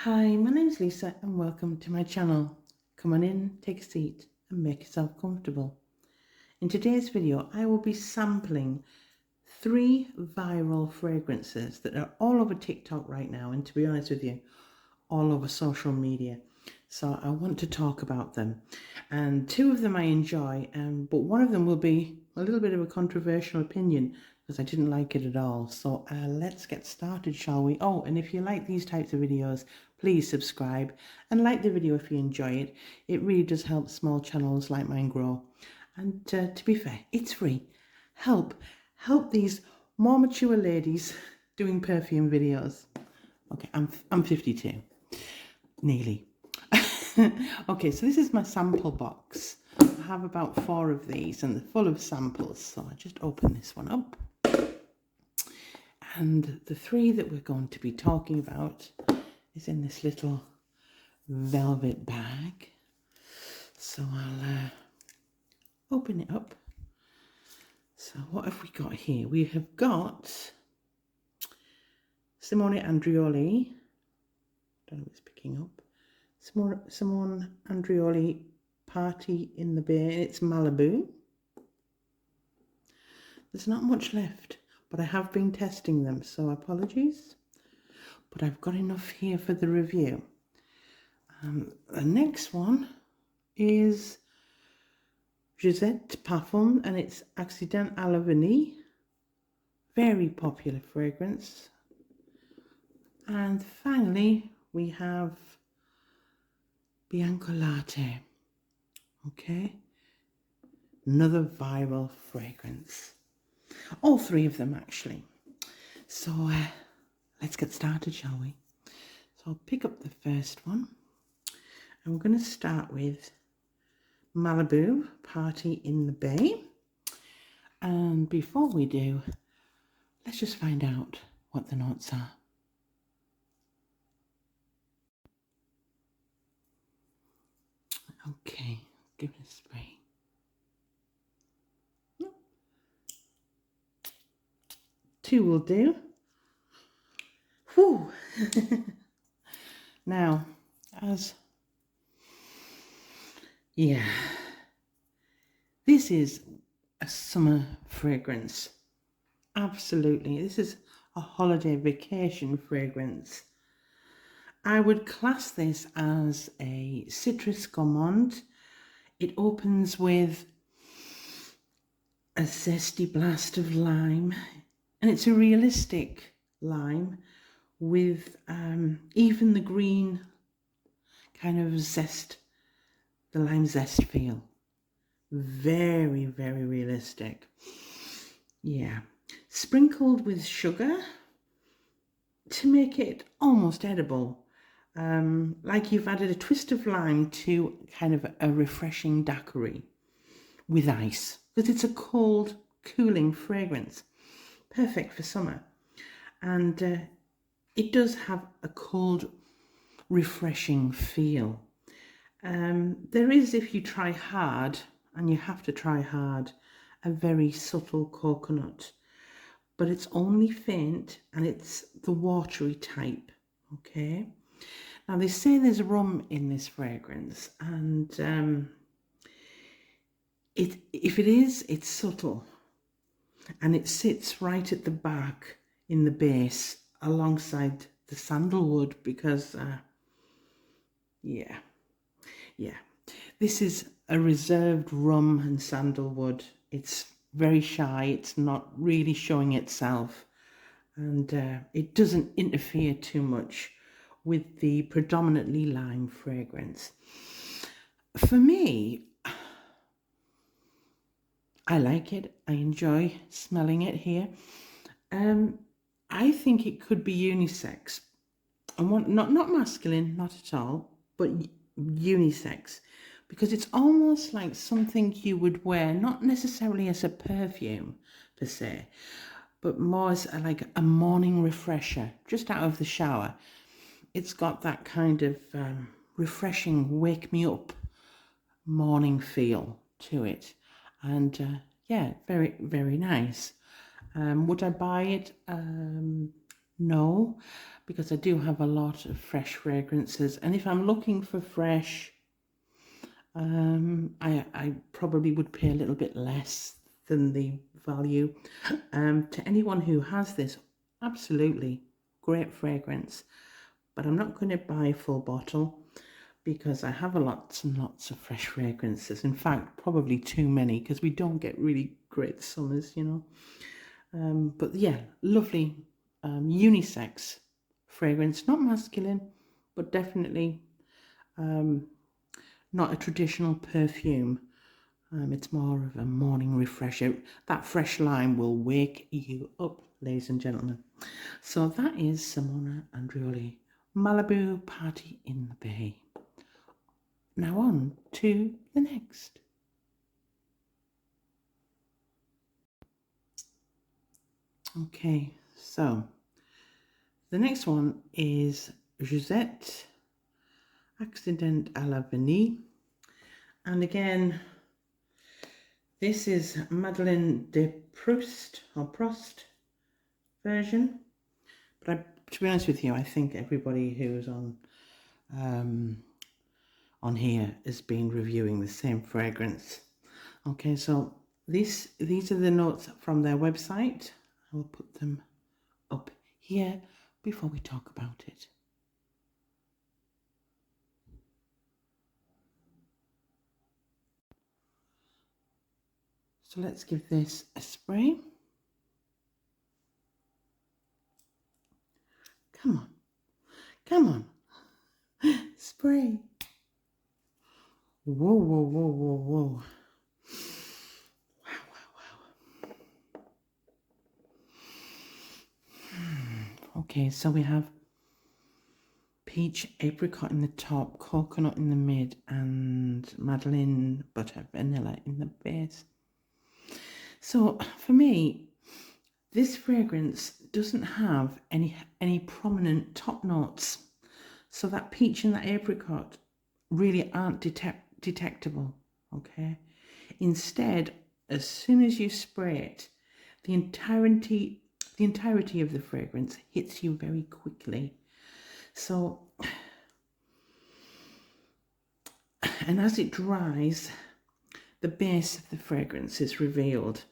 Hi, my name's Lisa and welcome to my channel. Come on in, take a seat and make yourself comfortable. In today's video, I will be sampling 3 viral fragrances that are all over TikTok right now, and to be honest with you, all over social media. So I want to talk about them, and 2 of them I enjoy, but one of them will be a little bit of a controversial opinion because I didn't like it at all. So let's get started, shall we? Oh, and if you like these types of videos, please subscribe and like the video if you enjoy it. It really does help small channels like mine grow. And to be fair, it's free. Help these more mature ladies doing perfume videos. Okay, I'm 52, nearly. Okay, so this is my sample box. I have about 4 of these and they're full of samples. So I just open this one up. And the 3 that we're going to be talking about is in this little velvet bag. So I'll open it up. So what have we got here? We have got Simone Andreoli. Don't know if it's picking up. Simone Andreoli Party in the Bay. It's Malibu. There's not much left, but I have been testing them, so apologies. But I've got enough here for the review. The next one is Jousset Perfume, and it's Accident à la Vanille. Very popular fragrance. And finally, we have Bianco Latte. Okay, another viral fragrance. All 3 of them actually. So let's get started, shall we? So I'll pick up the first one. I'm going to start with Malibu Party in the Bay. And before we do, let's just find out what the notes are. Okay, give it a spray. Two will do. Whew. Now, this is a summer fragrance. Absolutely. This is a holiday vacation fragrance. I would class this as a citrus gourmand. It opens with a zesty blast of lime, and it's a realistic lime with even the green kind of zest, the lime zest feel. Very, very realistic. Yeah. Sprinkled with sugar to make it almost edible. Like you've added a twist of lime to kind of a refreshing daiquiri with ice, because it's a cold, cooling fragrance. Perfect for summer. And it does have a cold, refreshing feel. There is, if you try hard, and you have to try hard, a very subtle coconut, but it's only faint and it's the watery type. Okay, now they say there's rum in this fragrance, and if it is, it's subtle, and it sits right at the back in the base alongside the sandalwood, because yeah, this is a reserved rum and sandalwood. It's very shy, it's not really showing itself, and it doesn't interfere too much with the predominantly lime fragrance. For me, I like it. I enjoy smelling it here. I think it could be unisex. I want not masculine, not at all, but unisex, because it's almost like something you would wear, not necessarily as a perfume per se, but more as like a morning refresher, just out of the shower. It's got that kind of refreshing, wake me up morning feel to it. And yeah, very, very nice. Would I buy it? No, because I do have a lot of fresh fragrances, and if I'm looking for fresh, I probably would pay a little bit less than the value. To anyone who has this, absolutely great fragrance, but I'm not going to buy a full bottle because I have lots and lots of fresh fragrances. In fact, probably too many because we don't get really great summers, you know. But yeah, lovely unisex fragrance, not masculine, but definitely not a traditional perfume. It's more of a morning refresher. That fresh lime will wake you up, ladies and gentlemen. So that is Simone Andreoli, Malibu Party in the Bay. Now on to the next. Okay, so the next one is Jousset, Accident à la Vanille. And again, this is Madeleine de Proust or Proust version. But to be honest with you, I think everybody who's on here has been reviewing the same fragrance. Okay, so these are the notes from their website. I will put them up here before we talk about it. So let's give this a spray. Come on, come on, spray. Whoa, whoa, whoa, whoa, whoa. Wow, wow, wow. Okay, so we have peach, apricot in the top, coconut in the mid, and Madeleine butter vanilla in the base. So for me, this fragrance doesn't have any prominent top notes. So that peach and that apricot really aren't detectable, okay? Instead, as soon as you spray it, the entirety of the fragrance hits you very quickly. So, and as it dries, the base of the fragrance is revealed,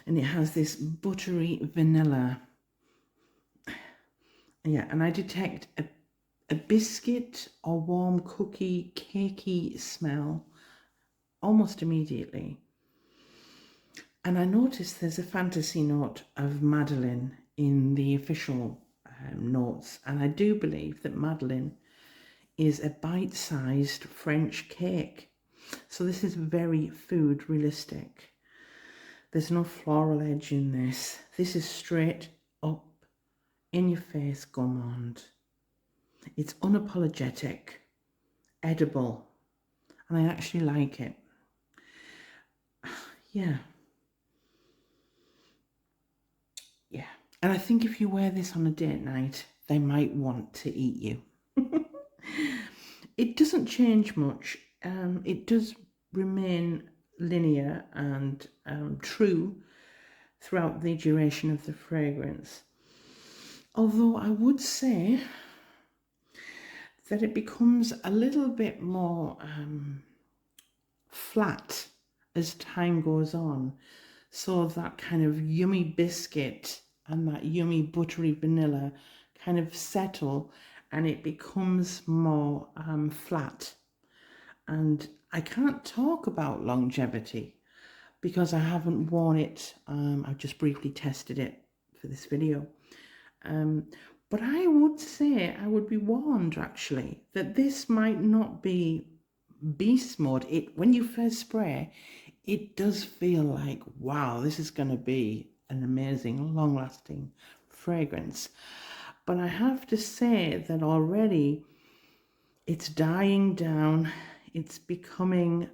and it has this buttery vanilla. Yeah, and I detect a biscuit or warm cookie, cakey smell almost immediately. And I noticed there's a fantasy note of Madeleine in the official notes, and I do believe that Madeleine is a bite-sized French cake. So this is very food realistic. There's no floral edge in this. This is straight up, in your face gourmand. It's unapologetic, edible, and I actually like it. Yeah. Yeah. And I think if you wear this on a date night, they might want to eat you. It doesn't change much. It does remain linear and true throughout the duration of the fragrance. Although I would say that it becomes a little bit more flat as time goes on. So that kind of yummy biscuit and that yummy buttery vanilla kind of settle, and it becomes more flat. And I can't talk about longevity because I haven't worn it. I've just briefly tested it for this video. But I would say, I would be warned actually, that this might not be beast mode. When you first spray, it does feel like, wow, this is going to be an amazing, long-lasting fragrance. But I have to say that already it's dying down. It's becoming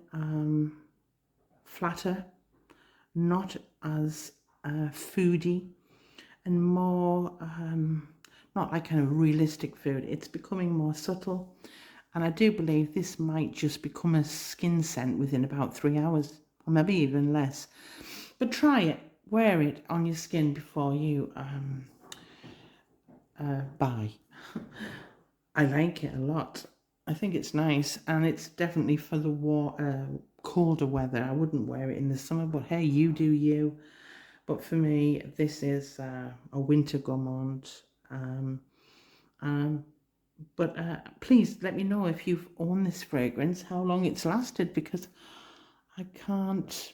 flatter, not as foody, and more not like kind of realistic food. It's becoming more subtle, and I do believe this might just become a skin scent within about 3 hours, or maybe even less. But try it, wear it on your skin before you buy. I like it a lot. I think it's nice, and it's definitely for the colder weather. I wouldn't wear it in the summer, but hey, you do you. But for me, this is a winter gourmand. But please let me know if you've owned this fragrance, how long it's lasted, because I can't.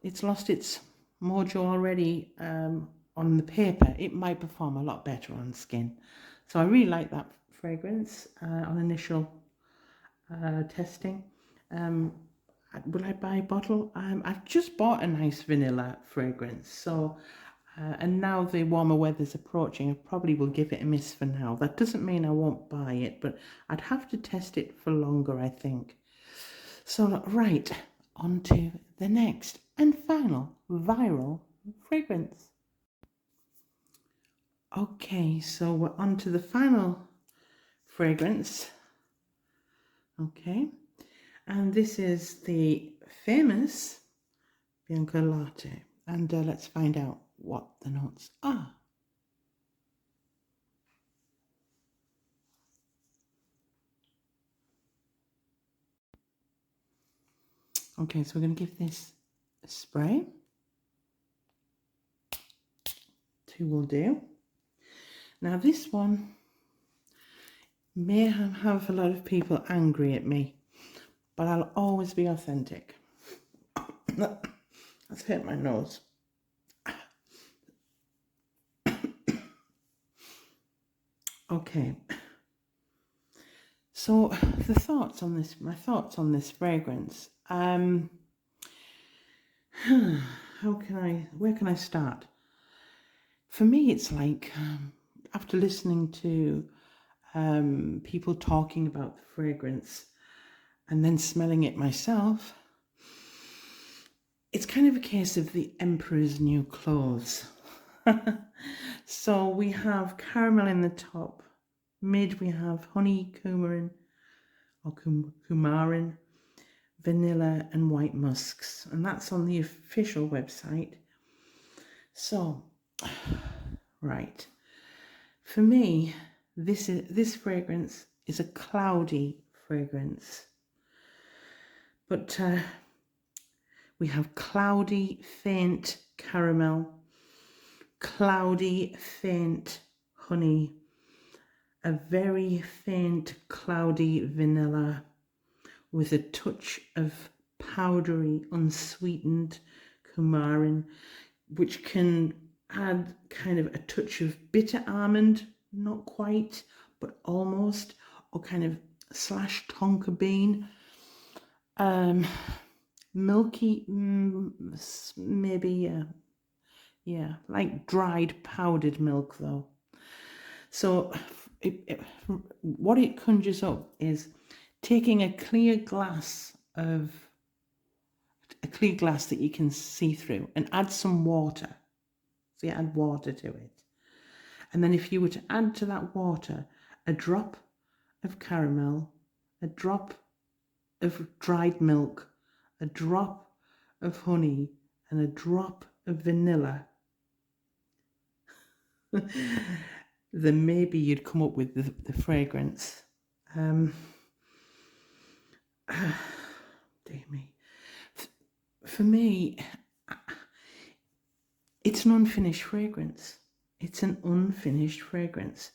It's lost its mojo already on the paper. It might perform a lot better on skin. So I really like that fragrance on initial testing. Will I buy a bottle? I've just bought a nice vanilla fragrance. So, and now the warmer weather's approaching, I probably will give it a miss for now. That doesn't mean I won't buy it, but I'd have to test it for longer, I think. So, right, on to the next and final viral fragrance. Okay, so we're on to the final fragrance. Okay, and this is the famous Bianco Latte. And let's find out what the notes are. Okay, so we're going to give this a spray. 2 will do. Now this one may have a lot of people angry at me, but I'll always be authentic. That's hurt my nose. Okay. So my thoughts on this fragrance. Where can I start? For me, it's like after listening to people talking about the fragrance and then smelling it myself, it's kind of a case of the emperor's new clothes. So we have caramel in the top, mid we have honey, coumarin, vanilla and white musks, and that's on the official website. So, right, for me, this fragrance is a cloudy fragrance, but we have cloudy, faint caramel, cloudy, faint honey, a very faint, cloudy vanilla with a touch of powdery, unsweetened coumarin, which can add kind of a touch of bitter almond, not quite, but almost, or kind of slash tonka bean. Milky, maybe, yeah, like dried powdered milk though. So what it conjures up is taking a clear glass that you can see through and add some water. So you add water to it. And then if you were to add to that water a drop of caramel, a drop of dried milk, a drop of honey, and a drop of vanilla, then maybe you'd come up with the fragrance. Dear me. For me, it's an unfinished fragrance. It's an unfinished fragrance.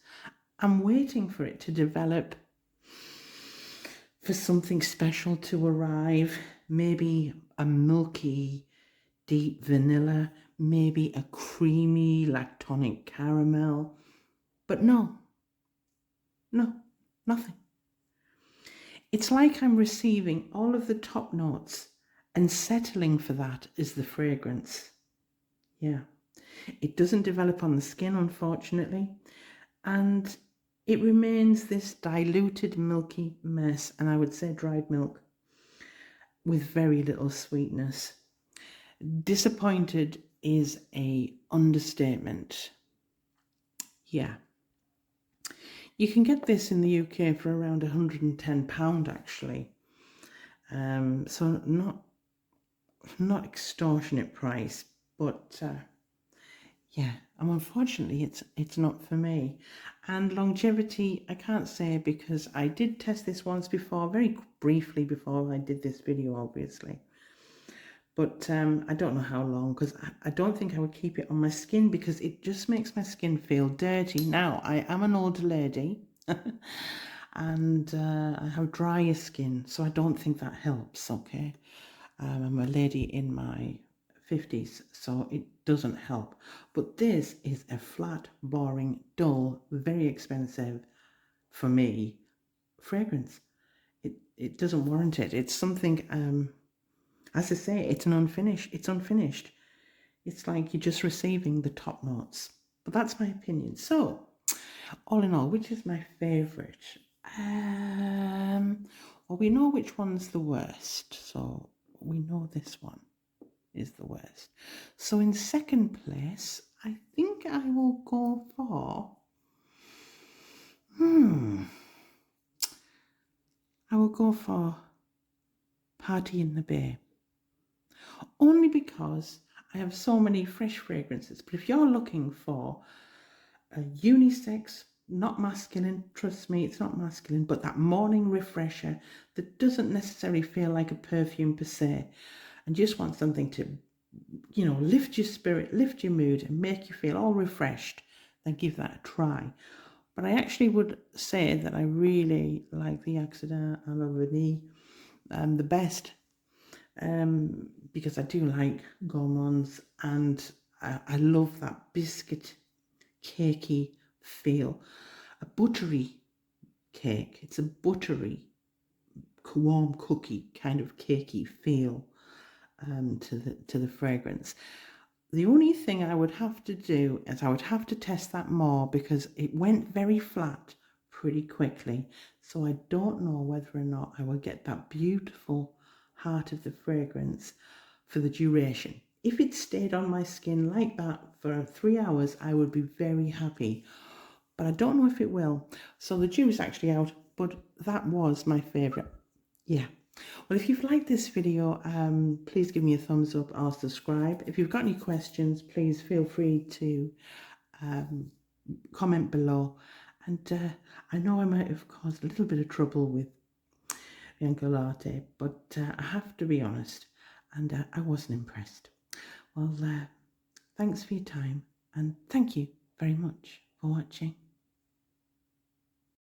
I'm waiting for it to develop, for something special to arrive. Maybe a milky, deep vanilla, maybe a creamy, lactonic caramel. But no, nothing. It's like I'm receiving all of the top notes and settling for that is the fragrance. Yeah. It doesn't develop on the skin, unfortunately, and it remains this diluted, milky mess, and I would say dried milk, with very little sweetness. Disappointed is a understatement. Yeah. You can get this in the UK for around £110 actually. So not extortionate price, but yeah, and unfortunately it's not for me. And longevity, I can't say because I did test this once before, very briefly before I did this video, obviously. But I don't know how long, because I don't think I would keep it on my skin because it just makes my skin feel dirty. Now, I am an older lady and I have drier skin, so I don't think that helps, okay? I'm a lady in my 50s, so it doesn't help. But this is a flat, boring, dull, very expensive, for me, fragrance. It doesn't warrant it. It's something, as I say, it's an unfinished. It's unfinished. It's like you're just receiving the top notes. But that's my opinion. So, all in all, which is my favourite? Well, we know which one's the worst. So we know this one is the worst. So in second place, I think I will go for... I will go for Party in the Bay. Only because I have so many fresh fragrances. But if you're looking for a unisex, not masculine, trust me, it's not masculine, but that morning refresher that doesn't necessarily feel like a perfume per se, and just want something to, lift your spirit, lift your mood, and make you feel all refreshed, then give that a try. But I actually would say that I really like the Accident à la Vanille the best, because I do like gourmands, and I love that biscuit cakey feel, a buttery cake. It's a buttery, warm cookie kind of cakey feel to the fragrance. The only thing I would have to do is I would have to test that more because it went very flat pretty quickly. So I don't know whether or not I will get that beautiful heart of the fragrance for the duration. If it stayed on my skin like that for 3 hours, I would be very happy. But I don't know if it will. So the jury's actually out, but that was my favourite. Yeah. Well, if you've liked this video, please give me a thumbs up or subscribe. If you've got any questions, please feel free to comment below. And I know I might have caused a little bit of trouble with Bianco Latte, but I have to be honest, and I wasn't impressed. Well, thanks for your time, and thank you very much for watching.